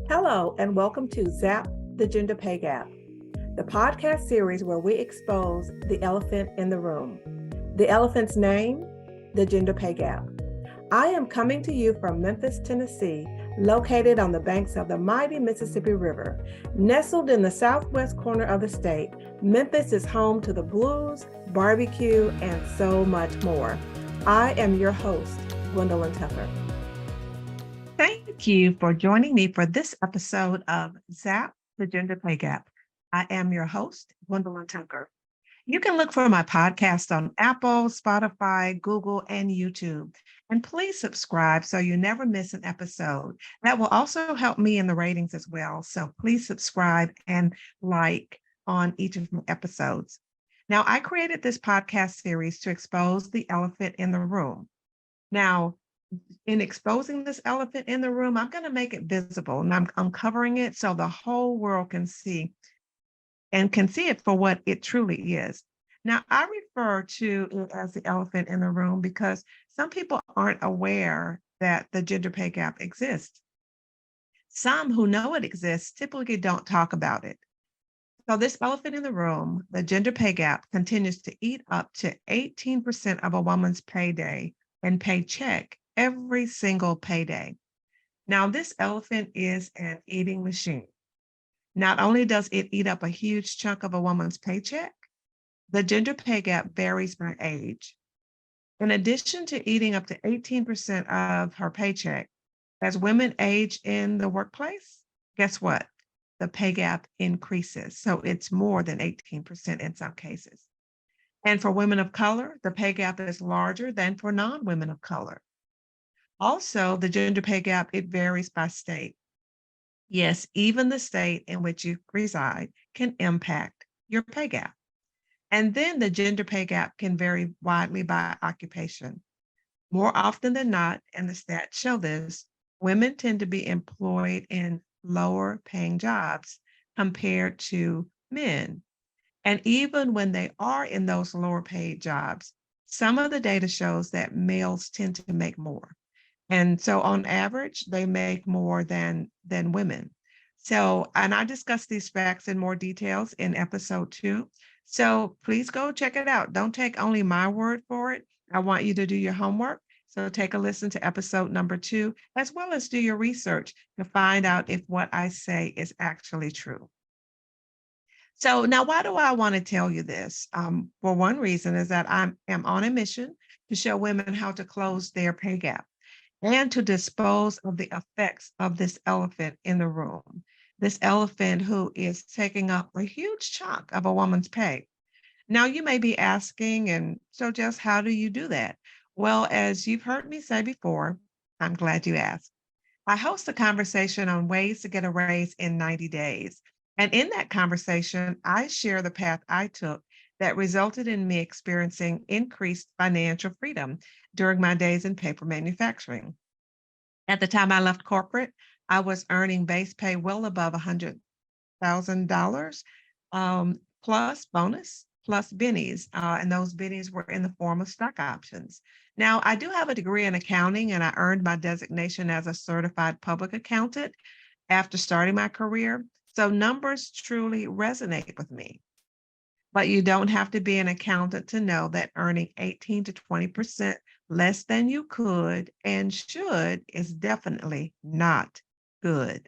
Hello, and welcome to Zap the Gender Pay Gap, the podcast series where we expose the elephant in the room. The elephant's name, the gender pay gap. I am coming to you from Memphis, Tennessee, located on the banks of the mighty Mississippi River. Nestled in the southwest corner of the state, Memphis is home to the blues, barbecue, and so much more. I am your host, Gwendolyn Tucker. Thank you for joining me for this episode of Zap the Gender Pay Gap. I am your host, Gwendolyn Tucker. You can look for my podcast on Apple, Spotify, Google, and YouTube. And please subscribe so you never miss an episode. That will also help me in the ratings as well. So please subscribe and like on each of my episodes. Now, I created this podcast series to expose the elephant in the room. Now, in exposing this elephant in the room, I'm going to make it visible, and I'm covering it so the whole world can see it for what it truly is. Now, I refer to it as the elephant in the room because some people aren't aware that the gender pay gap exists. Some who know it exists typically don't talk about it. So this elephant in the room, the gender pay gap, continues to eat up to 18% of a woman's payday and paycheck every single payday. Now, this elephant is an eating machine. Not only does it eat up a huge chunk of a woman's paycheck, the gender pay gap varies by age. In addition to eating up to 18% of her paycheck, as women age in the workplace, guess what? The pay gap increases. So it's more than 18% in some cases. And for women of color, the pay gap is larger than for non-women of color. Also, the gender pay gap, it varies by state. Yes, even the state in which you reside can impact your pay gap. And then the gender pay gap can vary widely by occupation. More often than not, and the stats show this, women tend to be employed in lower paying jobs compared to men. And even when they are in those lower paid jobs, some of the data shows that males tend to make more. And so on average, they make more than women. So, and I discuss these facts in more details in episode 2. So please go check it out. Don't take only my word for it. I want you to do your homework. So take a listen to episode number 2, as well as do your research to find out if what I say is actually true. So now, why do I want to tell you this? For one reason is that I am on a mission to show women how to close their pay gap and to dispose of the effects of this elephant in the room, this elephant who is taking up a huge chunk of a woman's pay. Now, you may be asking, and so just how do you do that? Well, as you've heard me say before, I'm glad you asked. I host a conversation on ways to get a raise in 90 days. And in that conversation, I share the path I took that resulted in me experiencing increased financial freedom during my days in paper manufacturing. At the time I left corporate, I was earning base pay well above $100,000 plus bonus, plus bennies. And those bennies were in the form of stock options. Now, I do have a degree in accounting, and I earned my designation as a certified public accountant after starting my career. So numbers truly resonate with me. But you don't have to be an accountant to know that earning 18 to 20% less than you could and should is definitely not good,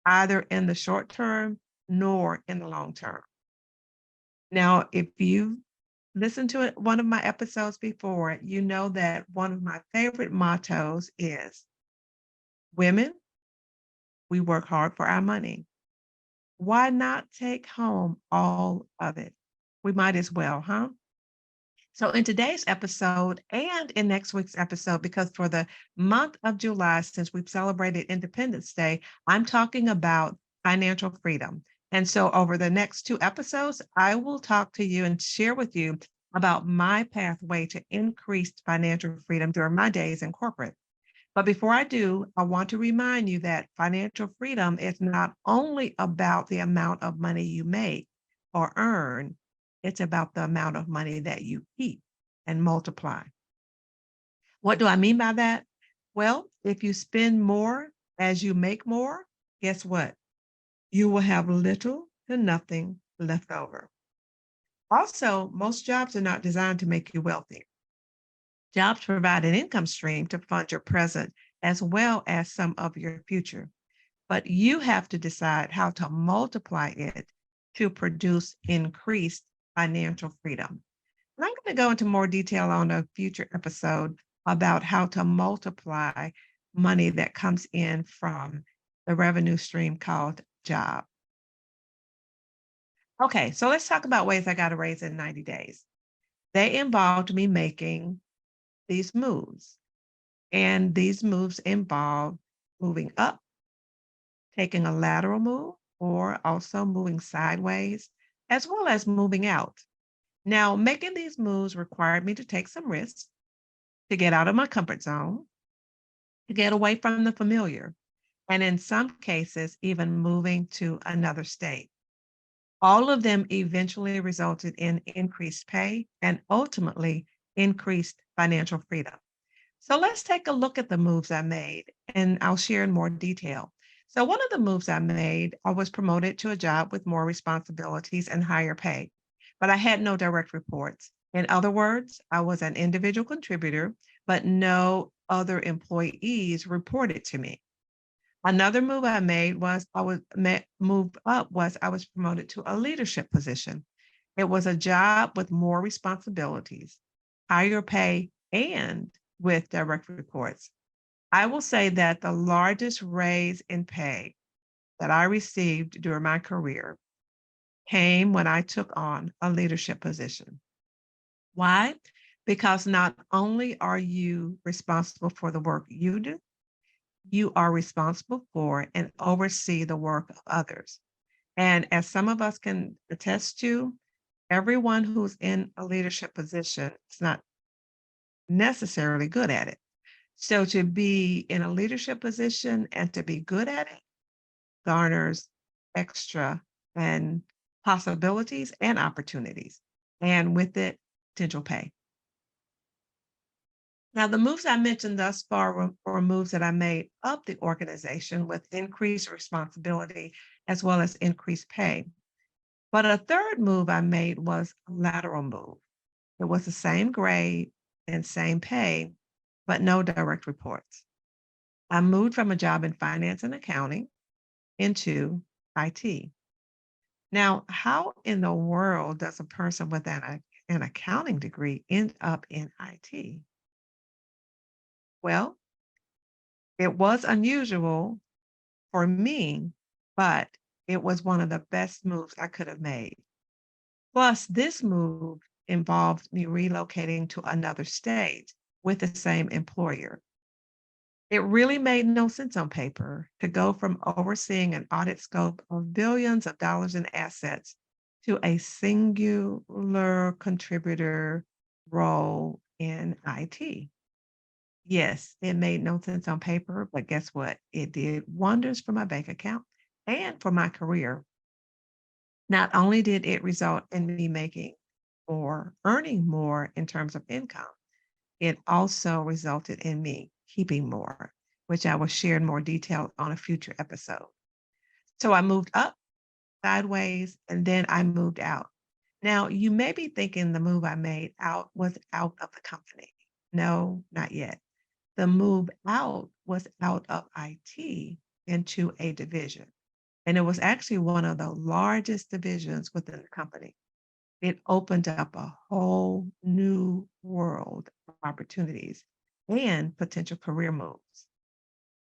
either in the short term nor in the long term. Now, if you listened to one of my episodes before, you know that one of my favorite mottos is women, we work hard for our money. Why not take home all of it? We might as well, huh? So, in today's episode and in next week's episode, because for the month of July, since we've celebrated Independence Day, I'm talking about financial freedom. And so, over the next 2 episodes, I will talk to you and share with you about my pathway to increased financial freedom during my days in corporate. But before I do, I want to remind you that financial freedom is not only about the amount of money you make or earn, it's about the amount of money that you keep and multiply. What do I mean by that? Well, if you spend more as you make more, guess what? You will have little to nothing left over. Also, most jobs are not designed to make you wealthy. Jobs provide an income stream to fund your present as well as some of your future. But you have to decide how to multiply it to produce increased financial freedom. And I'm going to go into more detail on a future episode about how to multiply money that comes in from the revenue stream called job. Okay, so let's talk about ways I got a raise in 90 days. They involved me making these moves, and these moves involve moving up, taking a lateral move, or also moving sideways, as well as moving out. Now, making these moves required me to take some risks, to get out of my comfort zone, to get away from the familiar, and in some cases, even moving to another state. All of them eventually resulted in increased pay and ultimately increased financial freedom. So let's take a look at the moves I made, and I'll share in more detail. So, one of the moves I made, I was promoted to a job with more responsibilities and higher pay, but I had no direct reports. In other words, I was an individual contributor, but no other employees reported to me. Another move I made was moved up was I was promoted to a leadership position. It was a job with more responsibilities, higher pay, and with direct reports. I will say that the largest raise in pay that I received during my career came when I took on a leadership position. Why? Because not only are you responsible for the work you do, you are responsible for and oversee the work of others. And as some of us can attest to, everyone who's in a leadership position is not necessarily good at it. So to be in a leadership position and to be good at it garners extra and possibilities and opportunities, and with it, potential pay. Now, the moves I mentioned thus far were moves that I made up the organization with increased responsibility as well as increased pay. But a third move I made was a lateral move. It was the same grade and same pay, but no direct reports. I moved from a job in finance and accounting into IT. Now, how in the world does a person with an accounting degree end up in IT? Well, it was unusual for me, but it was one of the best moves I could have made. Plus, this move involved me relocating to another state with the same employer. It really made no sense on paper to go from overseeing an audit scope of billions of dollars in assets to a singular contributor role in IT. Yes, it made no sense on paper, but guess what? It did wonders for my bank account and for my career. Not only did it result in me making or earning more in terms of income, it also resulted in me keeping more, which I will share in more detail on a future episode. So I moved up, sideways, and then I moved out. Now, you may be thinking the move I made out was out of the company. No, not yet. The move out was out of IT into a division. And it was actually one of the largest divisions within the company. It opened up a whole new world of opportunities and potential career moves.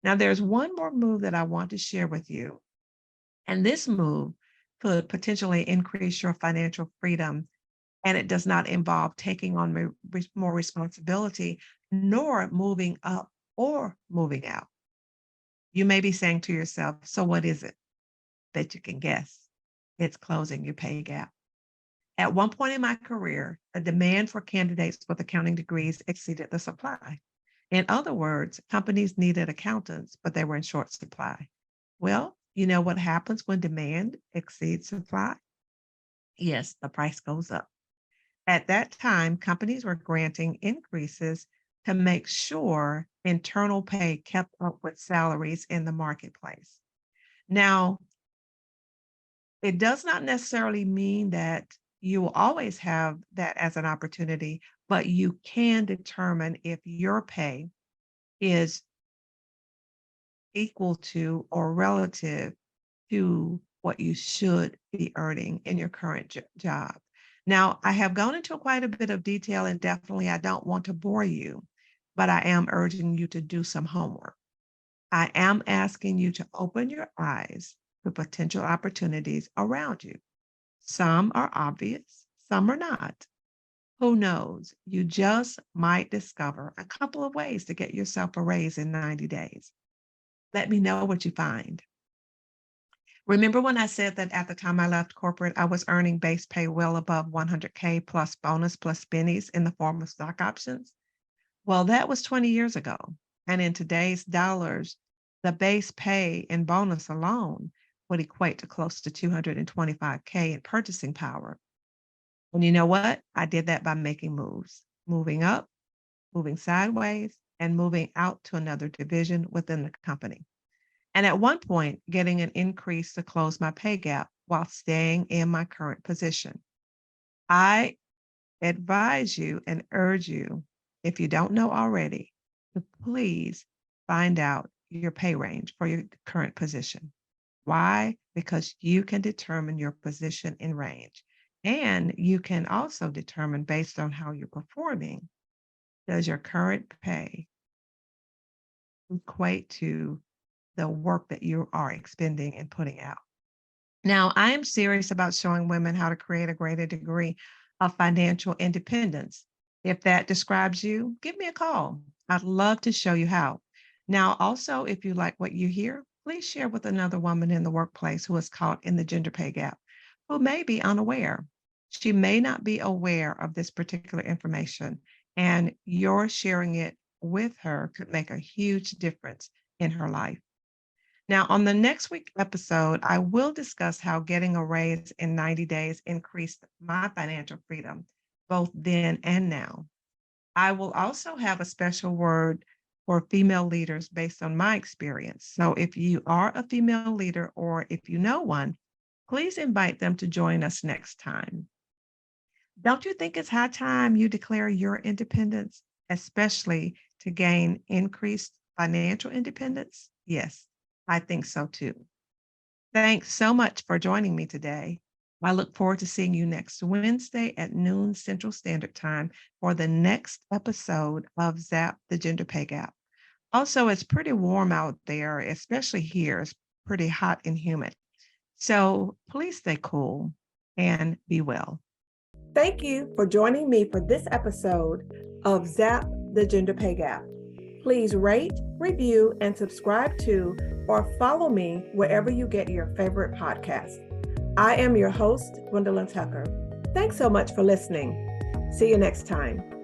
Now, there's one more move that I want to share with you. And this move could potentially increase your financial freedom. And it does not involve taking on more responsibility, nor moving up or moving out. You may be saying to yourself, so what is it? Bet you can guess. It's closing your pay gap. At one point in my career, the demand for candidates with accounting degrees exceeded the supply. In other words, companies needed accountants, but they were in short supply. Well, you know what happens when demand exceeds supply? Yes, the price goes up. At that time, companies were granting increases to make sure internal pay kept up with salaries in the marketplace. Now, it does not necessarily mean that you will always have that as an opportunity, but you can determine if your pay is equal to or relative to what you should be earning in your current job. Now, I have gone into quite a bit of detail, and definitely I don't want to bore you, but I am urging you to do some homework. I am asking you to open your eyes to potential opportunities around you. Some are obvious, some are not. Who knows? You just might discover a couple of ways to get yourself a raise in 90 days. Let me know what you find. Remember when I said that at the time I left corporate, I was earning base pay well above 100K plus bonus plus bennies in the form of stock options? Well, that was 20 years ago. And in today's dollars, the base pay and bonus alone would equate to close to 225K in purchasing power. And you know what? I did that by making moves, moving up, moving sideways, and moving out to another division within the company. And at one point, getting an increase to close my pay gap while staying in my current position. I advise you and urge you, if you don't know already, to please find out your pay range for your current position. Why? Because you can determine your position in range. And you can also determine based on how you're performing, does your current pay equate to the work that you are expending and putting out? Now, I am serious about showing women how to create a greater degree of financial independence. If that describes you, give me a call. I'd love to show you how. Now, also, if you like what you hear, please share with another woman in the workplace who is caught in the gender pay gap, who may be unaware. She may not be aware of this particular information, and your sharing it with her could make a huge difference in her life. Now, on the next week episode, I will discuss how getting a raise in 90 days increased my financial freedom, both then and now. I will also have a special word for female leaders based on my experience. So if you are a female leader or if you know one, please invite them to join us next time. Don't you think it's high time you declare your independence, especially to gain increased financial independence? Yes, I think so too. Thanks so much for joining me today. I look forward to seeing you next Wednesday at noon Central Standard Time for the next episode of Zap the Gender Pay Gap. Also, it's pretty warm out there, especially here. It's pretty hot and humid. So please stay cool and be well. Thank you for joining me for this episode of Zap the Gender Pay Gap. Please rate, review, and subscribe to or follow me wherever you get your favorite podcast. I am your host, Gwendolyn Tucker. Thanks so much for listening. See you next time.